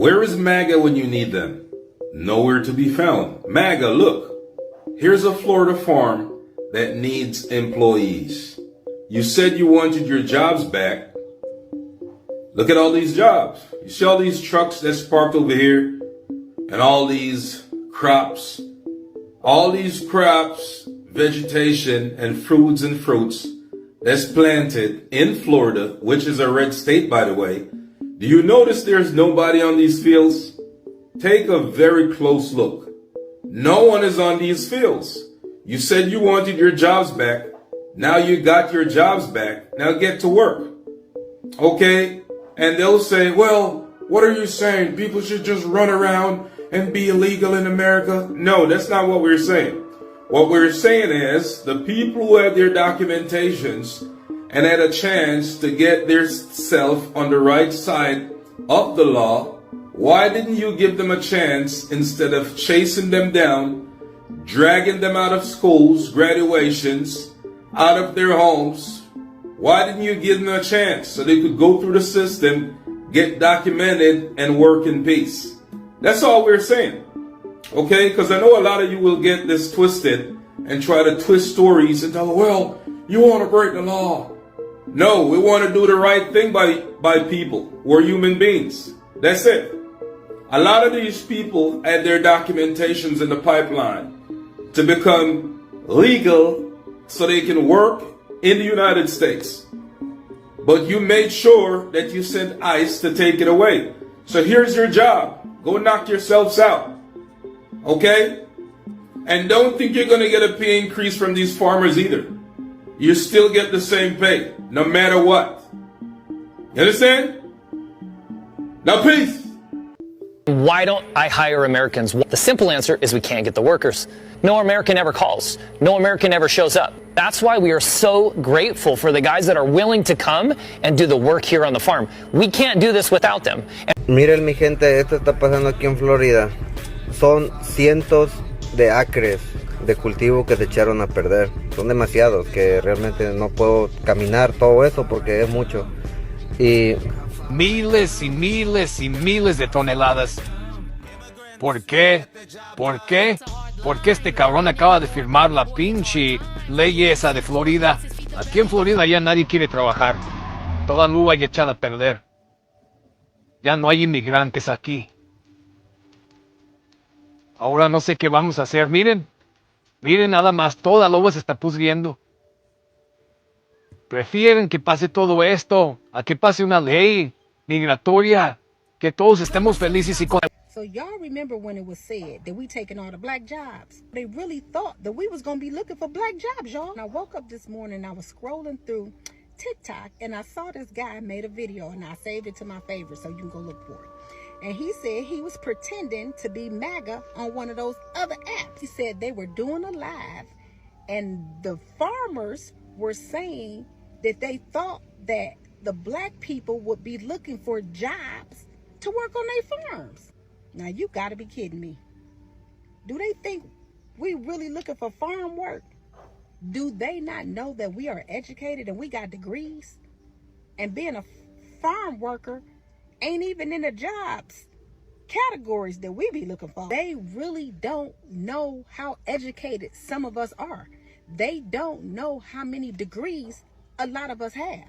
Where is MAGA when you need them? Nowhere to be found. MAGA, look, here's a Florida farm that needs employees. You said you wanted your jobs back. Look at all these jobs. You see all these trucks that's parked over here and all these crops, vegetation and fruits that's planted in Florida, which is a red state, by the way. Do you notice there's nobody on these fields? Take a very close look. No one is on these fields. You said you wanted your jobs back. Now you got your jobs back. Now get to work. Okay? And they'll say, well, what are you saying? People should just run around and be illegal in America? No, that's not what we're saying. What we're saying is the people who had their documentations and had a chance to get their self on the right side of the law, why didn't you give them a chance instead of chasing them down, dragging them out of schools, graduations, out of their homes? Why didn't you give them a chance so they could go through the system, get documented, and work in peace? That's all we're saying. Okay? Because I know a lot of you will get this twisted and try to twist stories and tell, well, you want to break the law. No, we want to do the right thing by people. We're human beings. That's it. A lot of these people had their documentations in the pipeline to become legal so they can work in the United States. But you made sure that you sent ICE to take it away. So here's your job. Go knock yourselves out. Okay? And don't think you're going to get a pay increase from these farmers either. You still get the same pay, no matter what. You understand? Now, peace. Why don't I hire Americans? The simple answer is we can't get the workers. No American ever calls. No American ever shows up. That's why we are so grateful for the guys that are willing to come and do the work here on the farm. We can't do this without them. Miren, mi gente, esto está pasando aquí en Florida. Son cientos de acres de cultivo que se echaron a perder. Son demasiados que realmente no puedo caminar todo eso porque es mucho. Y miles y miles y miles de toneladas. ¿Por qué? ¿Por qué? Porque este cabrón acaba de firmar la pinche ley esa de Florida. Aquí en Florida ya nadie quiere trabajar. Toda luz hay echada a perder. Ya no hay inmigrantes aquí. Ahora no sé qué vamos a hacer. Miren nada más, toda loba se está pudriendo. Prefieren que pase todo esto a que pase una ley migratoria, que todos estemos felices y con... So y'all remember when it was said that we taking all the black jobs? They really thought that we was gonna be looking for black jobs, y'all. And I woke up this morning, I was scrolling through TikTok, and I saw this guy made a video, and I saved it to my favorites so you can go look for it. And he said he was pretending to be MAGA on one of those other apps. He said they were doing a live, and the farmers were saying that they thought that the black people would be looking for jobs to work on their farms. Now, you gotta be kidding me. Do they think we really looking for farm work? Do they not know that we are educated and we got degrees? And being a farm worker ain't even in the jobs categories that we be looking for. They really don't know how educated some of us are. They don't know how many degrees a lot of us have.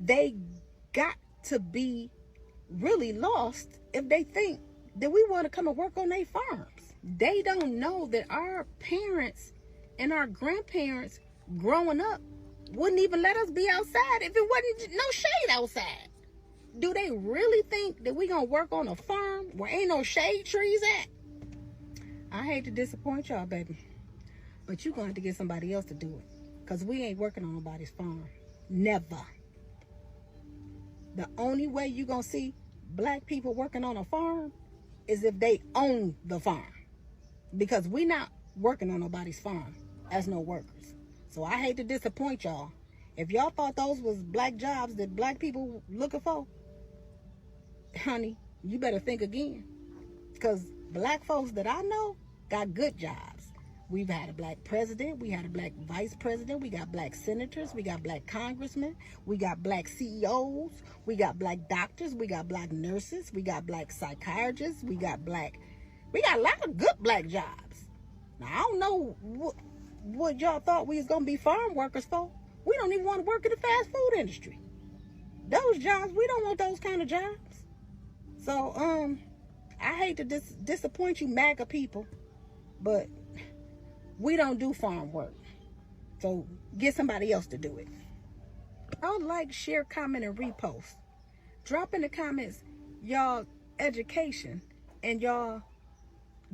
They got to be really lost if they think that we want to come and work on their farms. They don't know that our parents and our grandparents growing up wouldn't even let us be outside if it wasn't no shade outside. Do they really think that we gonna work on a farm where ain't no shade trees at? I hate to disappoint y'all, baby, but you're gonna have to get somebody else to do it, because we ain't working on nobody's farm. Never. The only way you gonna see black people working on a farm is if they own the farm, because we not working on nobody's farm as no workers. So I hate to disappoint y'all. If y'all thought those was black jobs that black people looking for, honey, you better think again, because black folks that I know got good jobs. We've had a black president, we had a black vice president, we got black senators, we got black congressmen, we got black CEOs, we got black doctors, we got black nurses, we got black psychiatrists, we got a lot of good black jobs. Now, I don't know what y'all thought we was gonna be farm workers for. We don't even want to work in the fast food industry. Those jobs, we don't want those kind of jobs. So, I hate to disappoint you MAGA people, but we don't do farm work. So get somebody else to do it. I would like, share, comment, and repost. Drop in the comments y'all education and y'all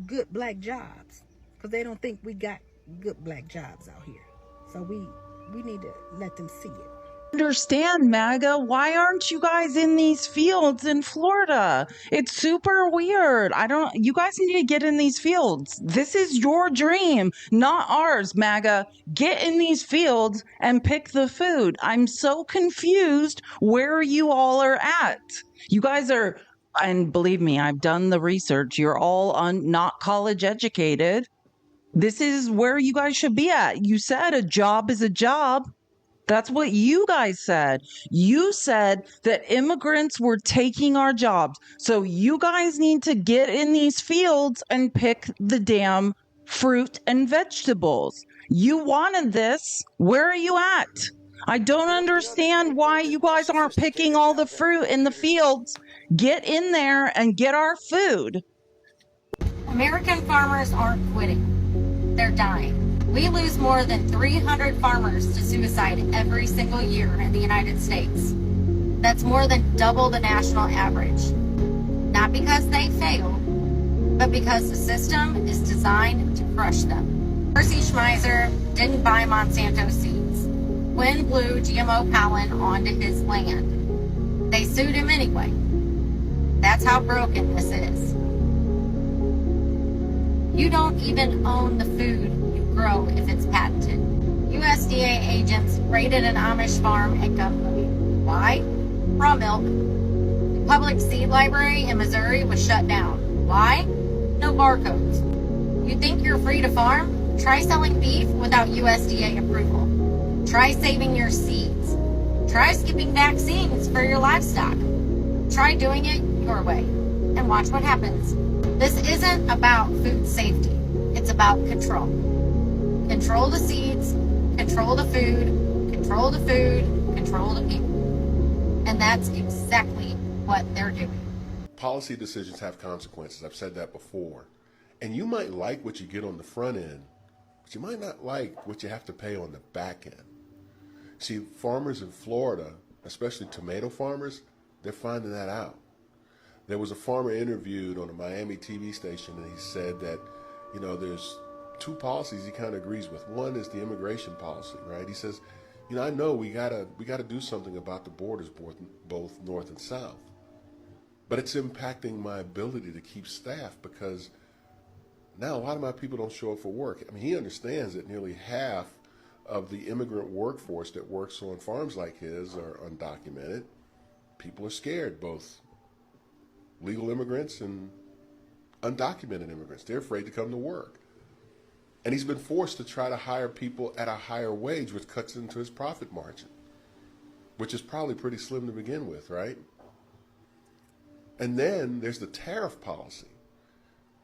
good black jobs, because they don't think we got good black jobs out here. So we need to let them see it. Understand, MAGA, why aren't you guys in these fields in Florida? It's super weird. You guys need to get in these fields. This is your dream, not ours, MAGA. Get in these fields and pick the food. I'm so confused where you all are at. You guys are, and believe me, I've done the research. You're all not college educated. This is where you guys should be at. You said a job is a job. That's what you guys said. You said that immigrants were taking our jobs. So you guys need to get in these fields and pick the damn fruit and vegetables. You wanted this. Where are you at? I don't understand why you guys aren't picking all the fruit in the fields. Get in there and get our food. American farmers aren't quitting. They're dying. We lose more than 300 farmers to suicide every single year in the United States. That's more than double the national average. Not because they fail, but because the system is designed to crush them. Percy Schmeiser didn't buy Monsanto seeds. Quinn blew GMO pollen onto his land. They sued him anyway. That's how broken this is. You don't even own the food grow if it's patented. USDA agents raided an Amish farm at gunpoint. Why? Raw milk. The public seed library in Missouri was shut down. Why? No barcodes. You think you're free to farm? Try selling beef without USDA approval. Try saving your seeds. Try skipping vaccines for your livestock. Try doing it your way and watch what happens. This isn't about food safety. It's about control. Control the seeds, control the food, control the food, control the people. And that's exactly what they're doing. Policy decisions have consequences. I've said that before. And you might like what you get on the front end, but you might not like what you have to pay on the back end. See, farmers in Florida, especially tomato farmers, they're finding that out. There was a farmer interviewed on a Miami TV station, and he said that, there's two policies he kind of agrees with. One is the immigration policy, right? He says, I know we gotta do something about the borders, both north and south, but it's impacting my ability to keep staff because now a lot of my people don't show up for work. I mean, he understands that nearly half of the immigrant workforce that works on farms like his are undocumented. People are scared, both legal immigrants and undocumented immigrants. They're afraid to come to work. And he's been forced to try to hire people at a higher wage, which cuts into his profit margin, which is probably pretty slim to begin with, right? And then there's the tariff policy.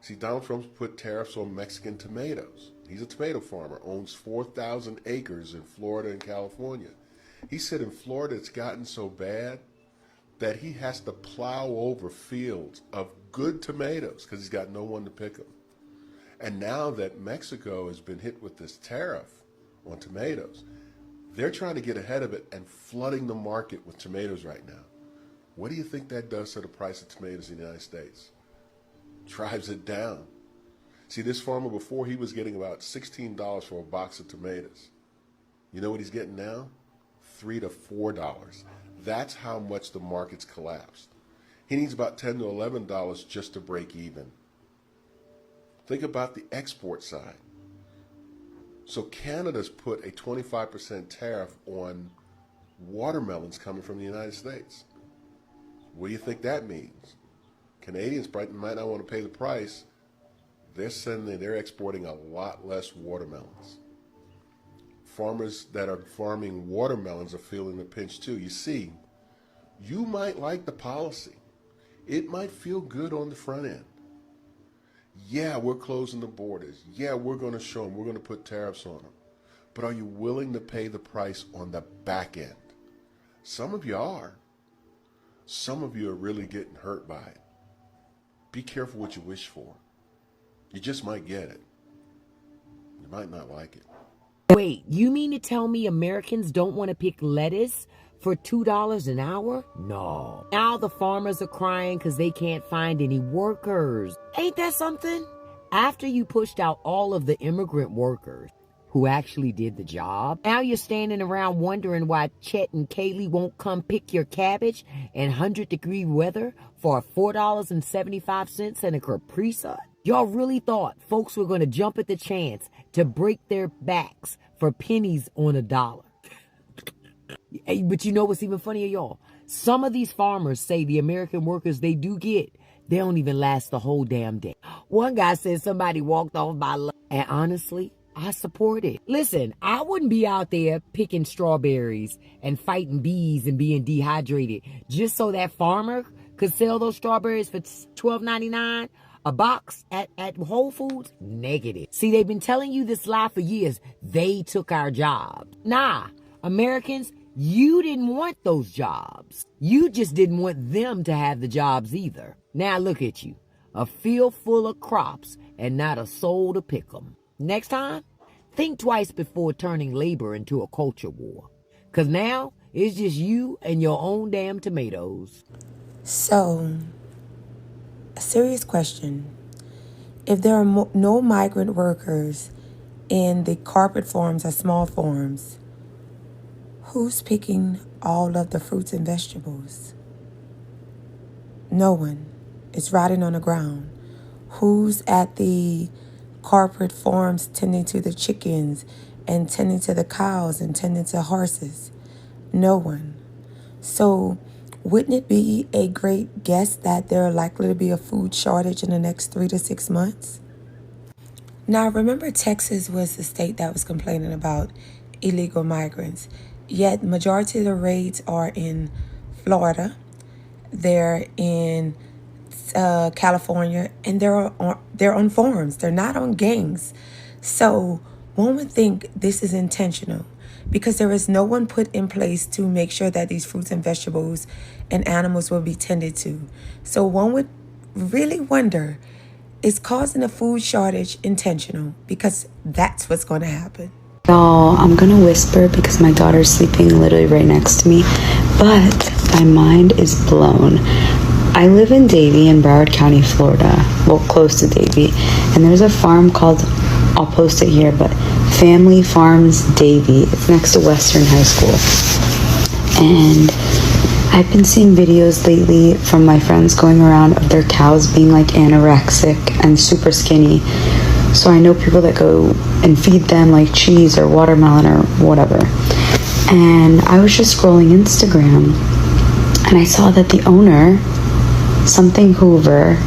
See, Donald Trump's put tariffs on Mexican tomatoes. He's a tomato farmer, owns 4,000 acres in Florida and California. He said in Florida it's gotten so bad that he has to plow over fields of good tomatoes because he's got no one to pick them. And now that Mexico has been hit with this tariff on tomatoes, they're trying to get ahead of it and flooding the market with tomatoes right now. What do you think that does to the price of tomatoes in the United States? Drives it down. See, this farmer before, he was getting about $16 for a box of tomatoes. You know what he's getting now? $3 to $4. That's how much the market's collapsed. He needs about $10 to $11 just to break even. Think about the export side. So Canada's put a 25% tariff on watermelons coming from the United States. What do you think that means? Canadians might not want to pay the price. they're exporting a lot less watermelons. Farmers that are farming watermelons are feeling the pinch too. You see, you might like the policy. It might feel good on the front end. Yeah, we're closing the borders. Yeah, we're going to show them. We're going to put tariffs on them. But are you willing to pay the price on the back end? Some of you are. Some of you are really getting hurt by it. Be careful what you wish for. You just might get it. You might not like it. Wait, you mean to tell me Americans don't want to pick lettuce for $2 an hour? No. Now the farmers are crying because they can't find any workers. Ain't that something? After you pushed out all of the immigrant workers who actually did the job, now you're standing around wondering why Chet and Kaylee won't come pick your cabbage in 100-degree weather for $4.75 and a Capri Sun? Y'all really thought folks were going to jump at the chance to break their backs for pennies on a dollar. But you know what's even funnier, y'all? Some of these farmers say the American workers they do get, they don't even last the whole damn day. One guy said somebody walked off by lunch, and honestly, I support it. Listen, I wouldn't be out there picking strawberries and fighting bees and being dehydrated just so that farmer could sell those strawberries for $12.99 a box at Whole Foods. Negative. See, they've been telling you this lie for years. They took our jobs. Nah, Americans, you didn't want those jobs. You just didn't want them to have the jobs either. Now look at you, a field full of crops and not a soul to pick them. Next time, think twice before turning labor into a culture war. Because now, it's just you and your own damn tomatoes. So, a serious question. If there are no migrant workers in the carpet farms or small farms, who's picking all of the fruits and vegetables? No one. It's rotting on the ground. Who's at the corporate farms tending to the chickens and tending to the cows and tending to horses? No one. So wouldn't it be a great guess that there are likely to be a food shortage in the next 3 to 6 months? Now, remember, Texas was the state that was complaining about illegal migrants. Yet, majority of the raids are in Florida. They're in California, and they're on farms. They're not on gangs. So one would think this is intentional because there is no one put in place to make sure that these fruits and vegetables and animals will be tended to. So one would really wonder, is causing a food shortage intentional? Because that's what's going to happen. Y'all, I'm gonna whisper because my daughter's sleeping literally right next to me, but my mind is blown. I live in Davie in Broward County, Florida, well, close to Davie, and there's a farm called, I'll post it here, but Family Farms Davie. It's next to Western High School. And I've been seeing videos lately from my friends going around of their cows being like anorexic and super skinny. So I know people that go and feed them like cheese or watermelon or whatever. And I was just scrolling Instagram and I saw that the owner, something Hoover,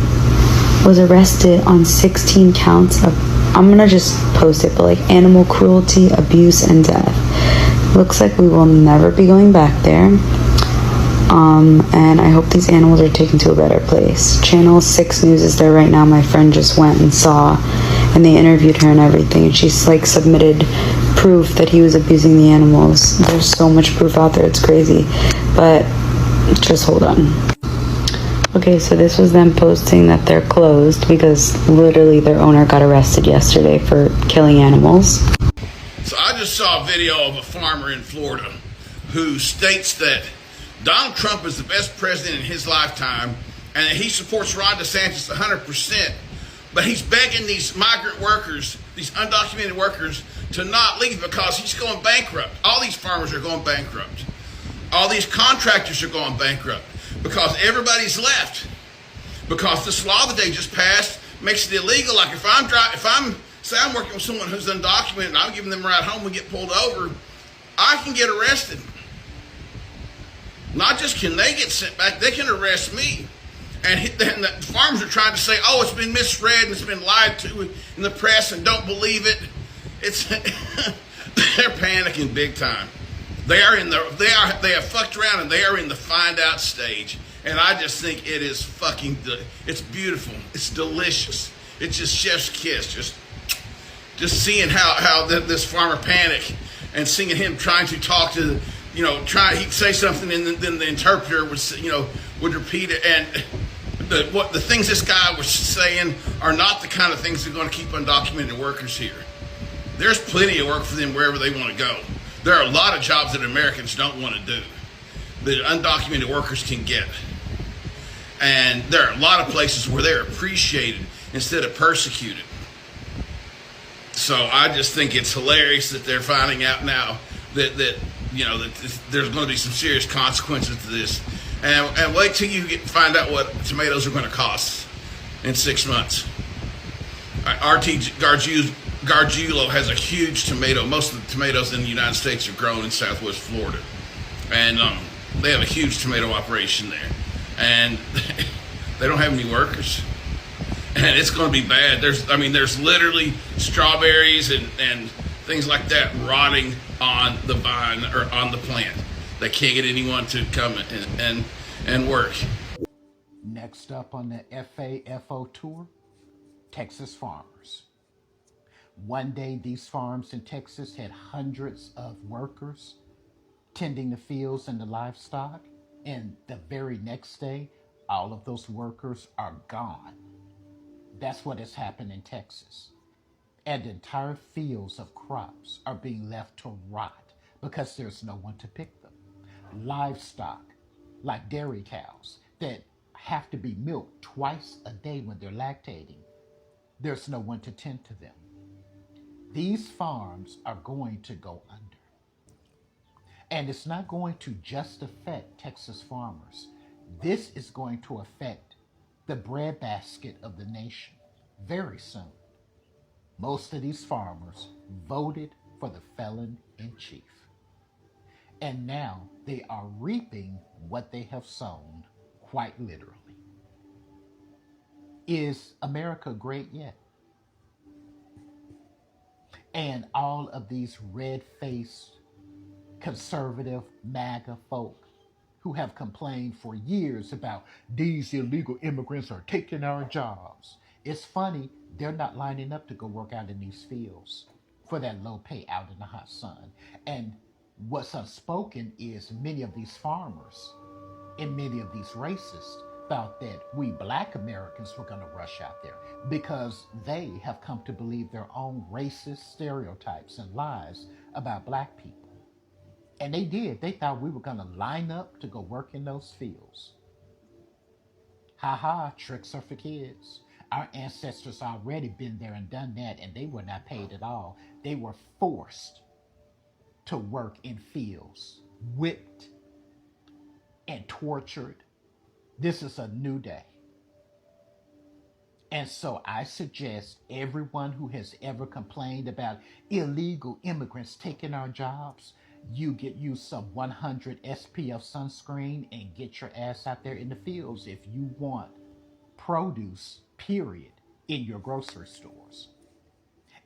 was arrested on 16 counts of, I'm gonna just post it, but like animal cruelty, abuse, and death. Looks like we will never be going back there. And I hope these animals are taken to a better place. Channel 6 News is there right now. My friend just went and saw, and they interviewed her and everything. And she's like submitted proof that he was abusing the animals. There's so much proof out there, it's crazy. But just hold on. Okay, so this was them posting that they're closed because literally their owner got arrested yesterday for killing animals. So I just saw a video of a farmer in Florida who states that Donald Trump is the best president in his lifetime and that he supports Ron DeSantis 100%, but he's begging these migrant workers, these undocumented workers, to not leave because he's going bankrupt. All these farmers are going bankrupt. All these contractors are going bankrupt because everybody's left. Because this law that they just passed makes it illegal. Like if I'm working with someone who's undocumented and I'm giving them a ride home and get pulled over, I can get arrested. Not just can they get sent back, they can arrest me. And then the farmers are trying to say, oh, it's been misread and it's been lied to in the press and don't believe it. It's they're panicking big time. They have fucked around and they are in the find out stage. And I just think it is it's beautiful. It's delicious. It's just chef's kiss. Just seeing how this farmer panic and seeing him trying to talk to, he'd say something and then the interpreter would repeat it. And the things this guy was saying are not the kind of things that are going to keep undocumented workers here. There's plenty of work for them wherever they want to go. There are a lot of jobs that Americans don't want to do that undocumented workers can get. And there are a lot of places where they're appreciated instead of persecuted. So I just think it's hilarious that they're finding out now that there's going to be some serious consequences to this. And wait till you find out what tomatoes are going to cost in 6 months. R.T. Gargiulo has a huge tomato. Most of the tomatoes in the United States are grown in Southwest Florida. And they have a huge tomato operation there. And they don't have any workers. And it's going to be bad. There's literally strawberries and things like that rotting on the vine or on the plant. They can't get anyone to come and work. Next up on the FAFO tour, Texas farmers. One day, these farms in Texas had hundreds of workers tending the fields and the livestock. And the very next day, all of those workers are gone. That's what has happened in Texas. And entire fields of crops are being left to rot because there's no one to pick them. Livestock, like dairy cows, that have to be milked twice a day when they're lactating, there's no one to tend to them. These farms are going to go under. And it's not going to just affect Texas farmers. This is going to affect the breadbasket of the nation very soon. Most of these farmers voted for the felon in chief. And now they are reaping what they have sown, quite literally. Is America great yet? And all of these red-faced, conservative MAGA folk who have complained for years about these illegal immigrants are taking our jobs. It's funny, they're not lining up to go work out in these fields for that low pay out in the hot sun. And what's unspoken is many of these farmers and many of these racists thought that we black Americans were going to rush out there because they have come to believe their own racist stereotypes and lies about black people. And they did. They thought we were going to line up to go work in those fields. Ha ha, tricks are for kids. Our ancestors already been there and done that, and they were not paid at all. They were forced to work in fields, whipped and tortured. This is a new day. And so I suggest everyone who has ever complained about illegal immigrants taking our jobs, you get you some 100 SPF sunscreen and get your ass out there in the fields if you want produce, period, in your grocery stores.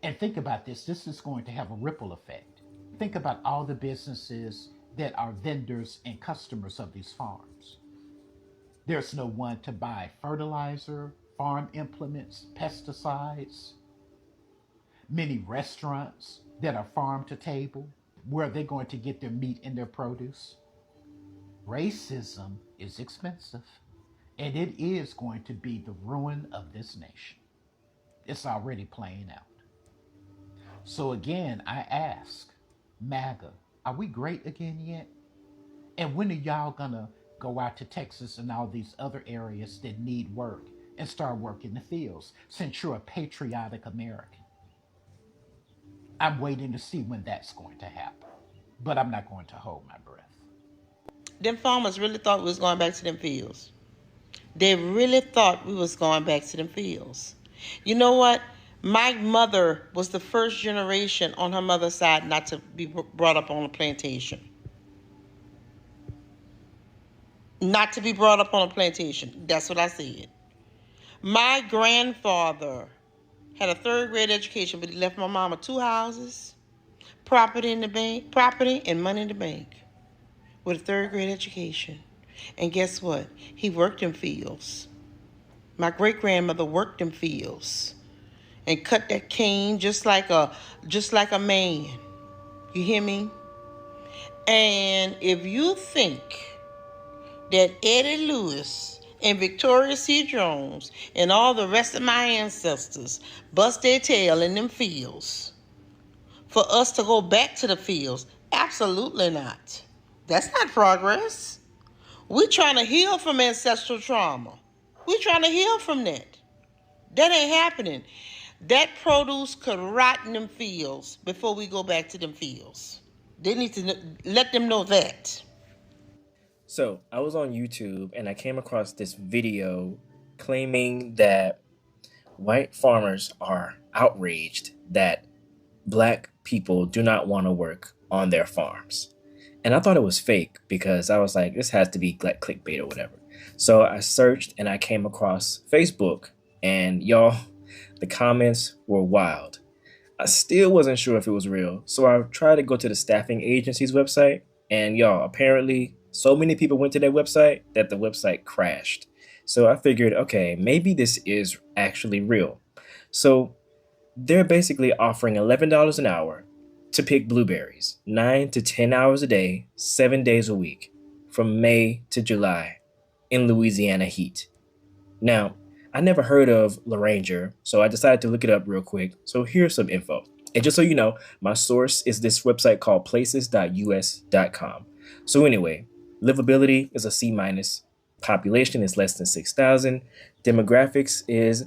And think about this. This is going to have a ripple effect. Think about all the businesses that are vendors and customers of these farms. There's no one to buy fertilizer, farm implements, pesticides. Many restaurants that are farm to table, where are they going to get their meat and their produce? Racism is expensive, and it is going to be the ruin of this nation. It's already playing out. So again, I ask, MAGA, are we great again yet? And when are y'all gonna go out to Texas and all these other areas that need work and start working the fields, since you're a patriotic American? I'm waiting to see when that's going to happen, but I'm not going to hold my breath. Them farmers really thought we was going back to them fields. They really thought we was going back to them fields. You know what? My mother was the first generation on her mother's side not to be brought up on a plantation. not to be brought up on a plantation. That's what I said. My grandfather had a 3rd grade education, but he left my mama 2 houses, property in the bank, property and money in the bank, with a 3rd grade education. And guess what? He worked in fields. My great grandmother worked in fields and cut that cane just like a man. You hear me? And if you think that Eddie Lewis and Victoria C. Jones and all the rest of my ancestors bust their tail in them fields for us to go back to the fields, absolutely not. That's not progress. We're trying to heal from ancestral trauma. We're trying to heal from that. That ain't happening. That produce could rot in them fields before we go back to them fields. They need to let them know that. So I was on YouTube and I came across this video claiming that white farmers are outraged that black people do not want to work on their farms. And I thought it was fake because I was like, this has to be like clickbait or whatever. So I searched and I came across Facebook, and y'all, the comments were wild. I still wasn't sure if it was real. So I tried to go to the staffing agency's website, and y'all, apparently so many people went to their website that the website crashed. So I figured, okay, maybe this is actually real. So they're basically offering $11 an hour to pick blueberries, 9 to 10 hours a day, 7 days a week, from May to July in Louisiana heat. Now, I never heard of Laranger, so I decided to look it up real quick. So here's some info. And just so you know, my source is this website called places.us.com. So anyway, livability is a C-. Population is less than 6,000. Demographics is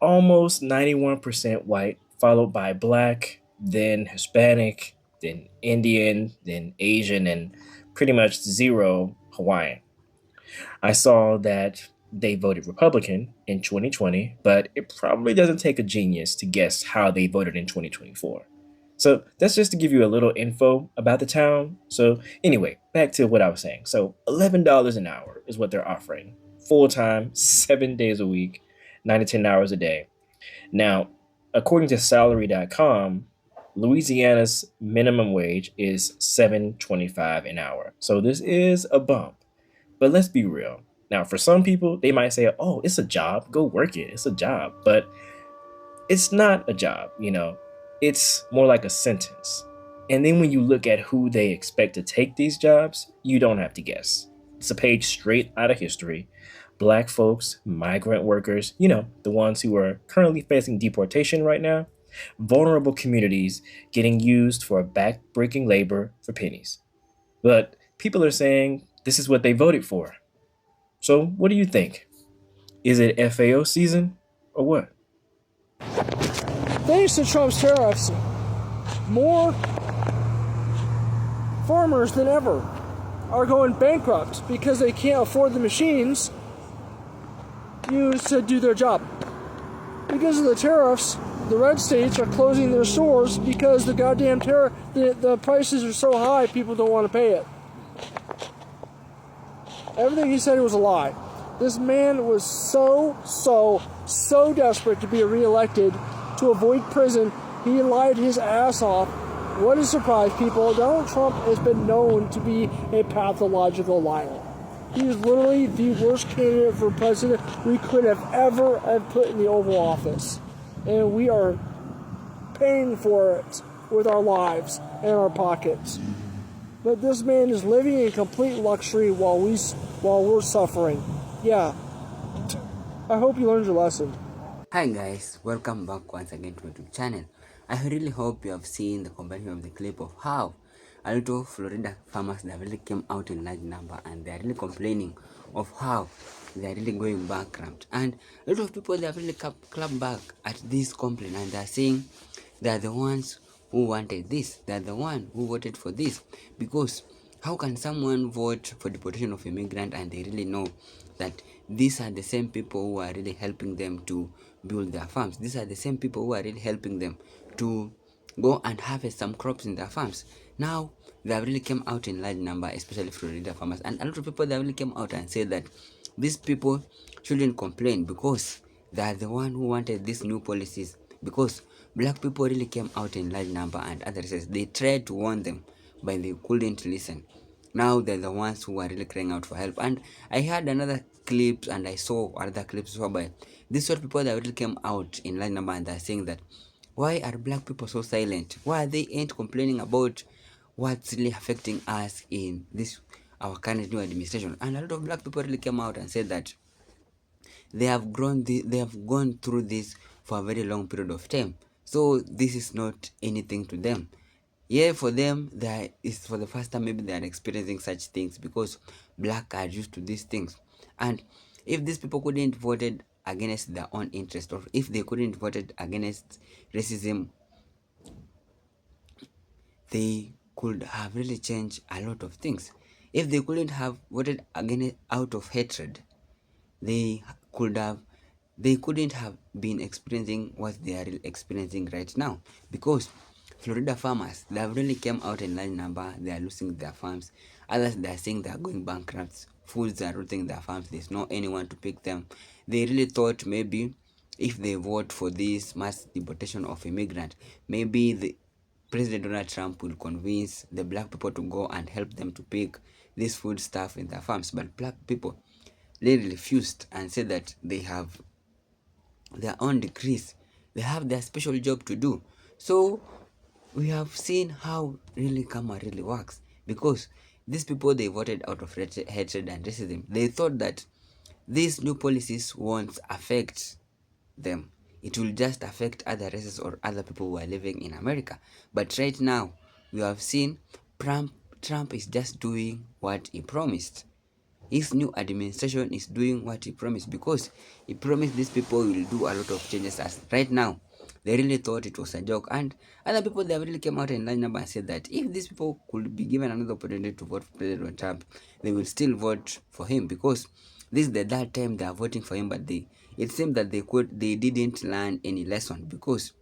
almost 91% white, followed by Black, then Hispanic, then Indian, then Asian, and pretty much 0 Hawaiian. I saw that they voted Republican in 2020, but it probably doesn't take a genius to guess how they voted in 2024. So that's just to give you a little info about the town. So anyway, back to what I was saying. So $11 an hour is what they're offering. Full-time, 7 days a week, 9 to 10 hours a day. Now, according to salary.com, Louisiana's minimum wage is $7.25 an hour. So this is a bump. But let's be real. Now, for some people, they might say, oh, it's a job. Go work it. It's a job. But it's not a job, you know. It's more like a sentence. And then when you look at who they expect to take these jobs, you don't have to guess. It's a page straight out of history. Black folks, migrant workers, you know, the ones who are currently facing deportation right now. Vulnerable communities getting used for back-breaking labor for pennies. But people are saying this is what they voted for. So what do you think? Is it FAO season or what? Thanks to Trump's tariffs, more farmers than ever are going bankrupt because they can't afford the machines used to do their job. Because of the tariffs, the red states are closing their stores because the goddamn the prices are so high, people don't want to pay it. Everything he said was a lie. This man was so desperate to be reelected to avoid prison. He lied his ass off. What a surprise, people. Donald Trump has been known to be a pathological liar. He is literally the worst candidate for president we could have ever have put in the Oval Office. And we are paying for it with our lives and our pockets. But this man is living in complete luxury while we're suffering. Yeah. I hope you learned your lesson. Hi guys, welcome back once again to my YouTube channel. I really hope you have seen the compilation of the clip of how a lot of Florida farmers that really came out in large number, and they are really complaining of how they are really going bankrupt. And a lot of people, they have really clapped back at this complaint, and they are saying they are the ones who wanted this, they are the one who voted for this. Because how can someone vote for deportation of immigrant and they really know that these are the same people who are really helping them to build their farms? These are the same people who are really helping them to go and harvest some crops in their farms. Now they have really came out in large number, especially Florida farmers, and a lot of people that really came out and said that these people shouldn't complain because they are the one who wanted these new policies, because black people really came out in large number and others says they tried to warn them but they couldn't listen. Now they're the ones who are really crying out for help. And I heard another clips and I saw other clips whereby these sort of people that really came out in large number and they're saying that why are black people so silent? Why they ain't complaining about what's really affecting us in this our current new administration? And a lot of black people really came out and said that they have gone through this for a very long period of time. So this is not anything to them. Yeah, for them, that is for the first time maybe they are experiencing such things because black are used to these things. And if these people couldn't voted against their own interest, or if they couldn't voted against racism, they could have really changed a lot of things. If they couldn't have voted against out of hatred, they couldn't have been experiencing what they are experiencing right now, because Florida farmers, they have really came out in large number. They are losing their farms. Others, they are saying they are going bankrupt. Foods are rotting their farms. There's no anyone to pick them. They really thought maybe if they vote for this mass deportation of immigrants, maybe the President Donald Trump will convince the black people to go and help them to pick this food stuff in their farms. But black people, they refused and said that they have their own decrees. They have their special job to do. So we have seen how really karma really works, because these people, they voted out of hatred and racism. They thought that these new policies won't affect them. It will just affect other races or other people who are living in America. But right now, we have seen Trump is just doing what he promised. His new administration is doing what he promised, because he promised these people will do a lot of changes. As right now, they really thought it was a joke, and other people, they really came out in large number and said that if these people could be given another opportunity to vote for President Trump, they will still vote for him, because this is the third time they are voting for him. But it seems that they didn't learn any lesson, because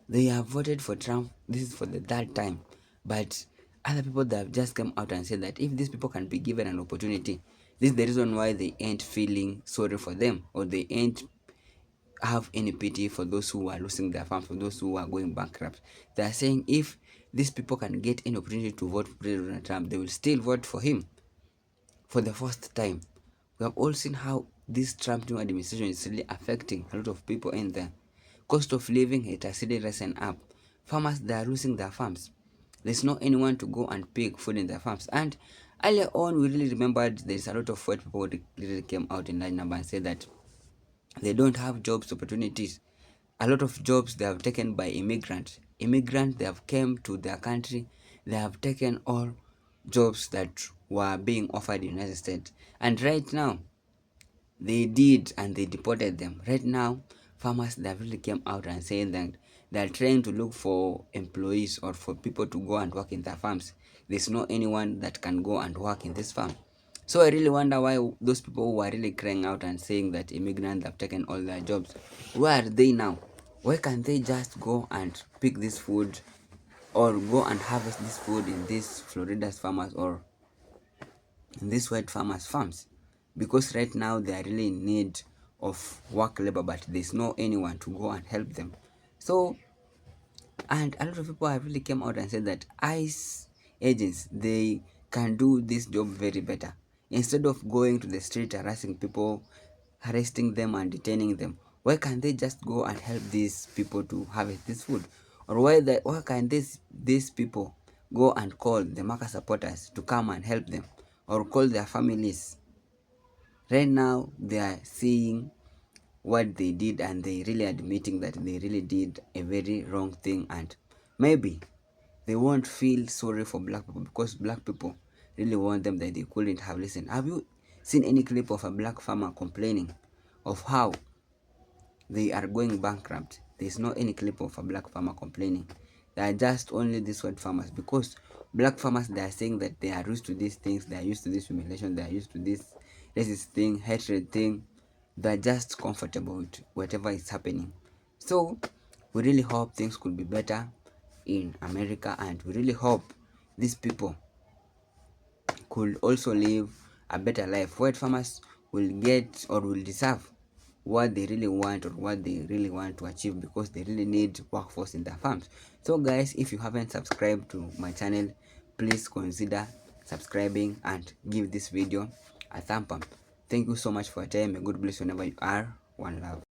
they have voted for Trump. This is for the third time, but other people that have just come out and said that if these people can be given an opportunity, this is the reason why they ain't feeling sorry for them, or they ain't have any pity for those who are losing their farms, for those who are going bankrupt. They are saying if these people can get any opportunity to vote for President Trump, they will still vote for him for the first time. We have all seen how this Trump new administration is really affecting a lot of people in there. Cost of living, it has really risen up. Farmers, they are losing their farms. There's no anyone to go and pick food in their farms. And earlier on, we really remembered there's a lot of white people who really came out in large number and said that they don't have jobs opportunities. A lot of jobs they have taken by immigrants. Immigrants, they have came to their country. They have taken all jobs that were being offered in the United States. And right now, they did, and they deported them. Right now, farmers, they really came out and saying that they are trying to look for employees or for people to go and work in their farms. There's no anyone that can go and work in this farm. So I really wonder why those people who are really crying out and saying that immigrants have taken all their jobs, where are they now? Why can't they just go and pick this food, or go and harvest this food in these Florida's farmers or in these white farmers' farms? Because right now they are really in need of work labor, but there's no anyone to go and help them. So, and a lot of people have really came out and said that ICE agents, they can do this job very better. Instead of going to the street harassing people, arresting them and detaining them, why can't they just go and help these people to harvest this food? Or why can't these people go and call the market supporters to come and help them, or call their families? Right now, they are seeing what they did, and they really admitting that they really did a very wrong thing, and maybe they won't feel sorry for black people, because black people really want them that they couldn't have listened. Have you seen any clip of a black farmer complaining of how they are going bankrupt? There's no any clip of a black farmer complaining. They are just only these white farmers, because black farmers, they are saying that they are used to these things, they are used to this humiliation, they are used to this racist thing, hatred thing. They're just comfortable with whatever is happening. So we really hope things could be better in America, and we really hope these people could also live a better life. White farmers will get or will deserve what they really want or what they really want to achieve, because they really need workforce in their farms. So guys, if you haven't subscribed to my channel, please consider subscribing and give this video a thumb up. Thank you so much for your time. May God bless you whenever you are. One love.